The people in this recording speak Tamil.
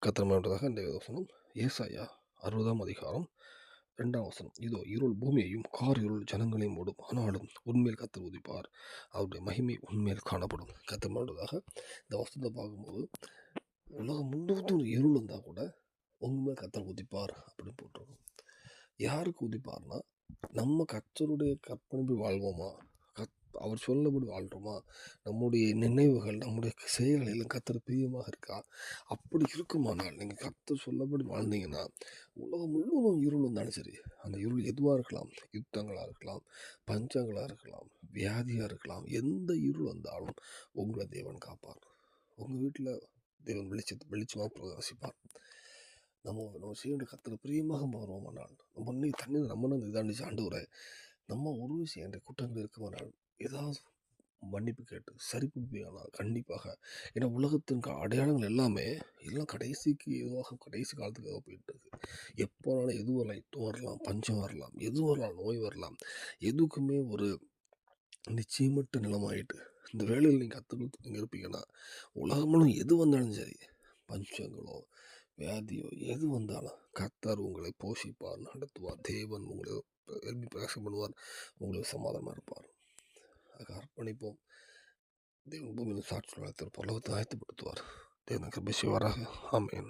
கர்த்தர் மகிமைப்பட்டதாக. இன்றைய வசனம் ஏசாயா 60ஆம் அதிகாரம் 2ஆம் வசனம். இதோ இருள் பூமியையும் இருள் ஜனங்களையும் மூடும், ஆனாலும் உன்மேல் கர்த்தர் உதிப்பார், அவருடைய மகிமை உன்மேல் காணப்படும். கர்த்தர் மகிமைப்பட்டதாக. இந்த வசனத்தை பார்க்கும்போது உலகம் முழுவதும் இருள் இருந்தால் கூட உண்மையில் கர்த்தர் உதிப்பார் அப்படின்னு போட்டிருக்கோம். யாருக்கு உதிப்பார்னா, நம்ம கர்த்தருடைய கற்பனைப்படி வாழ்வோமா, அவர் சொல்லபடி வாழ்கிறோமா, நம்முடைய நினைவுகள் நம்முடைய செயல்களில் கர்த்தர் பிரியமாக இருக்கா, அப்படி இருக்குமானால் நீங்கள் கர்த்தர் சொல்லபடி வாழ்ந்தீங்கன்னா உலகம் முழுவதும் இருள் இருந்தாலும் சரி, அந்த இருள் எதுவாக இருக்கலாம், யுத்தங்களாக இருக்கலாம், பஞ்சங்களாக இருக்கலாம், வியாதியாக இருக்கலாம், எந்த இருள் வந்தாலும் உங்களை தேவன் காப்பார். உங்கள் வீட்டில் தேவன் வெளிச்சமாக பிரகாசிப்பார். நம்ம செய்ய வேண்டிய கர்த்தர் பிரியமாக மாறுவோமானால், நம்ம இன்னைக்கு தண்ணி நம்ம இதாண்டிச்சு ஆண்டவரை, நம்ம ஒரு விஷயம் என்ற குற்றங்கள் இருக்குமானால் ஏதாவது மன்னிப்பு கேட்டு சரிப்படுத்தினால் கண்டிப்பாக. ஏன்னா உலகத்தின் அடையாளங்கள் எல்லாமே எல்லாம் கடைசிக்கு எதுவாக கடைசி காலத்துக்கு ஏதோ போயிட்டு இருக்கு. எப்போ வேணாலும் எது வரலாம், யுத்தம் வரலாம், பஞ்சம் வரலாம், எது வரலாம், நோய் வரலாம், எதுக்குமே ஒரு நிச்சயமற்ற நிலமாயிட்டு இந்த வேலையில் நீங்கள் கற்றுக்கிட்டு நீங்கள் இருப்பீங்கன்னா உலகமெல்லாம் எது வந்தாலும் சரி, பஞ்சங்களோ வியாதியோ எது வந்தாலும் கர்த்தர் உங்களை போஷிப்பார், நடத்துவார். தேவன் உங்களை எழுப்பி பிரகாசம் பண்ணுவார், உங்களுக்கு சமாதானமாக இருப்பார். அதுக்கு அர்ப்பணிப்போம். தேவன் பூமியில் சாட்சி பரலோகத்தை ஆயத்தப்படுத்துவார். தேவன் கிருபை செய்வாராக. ஆமென்.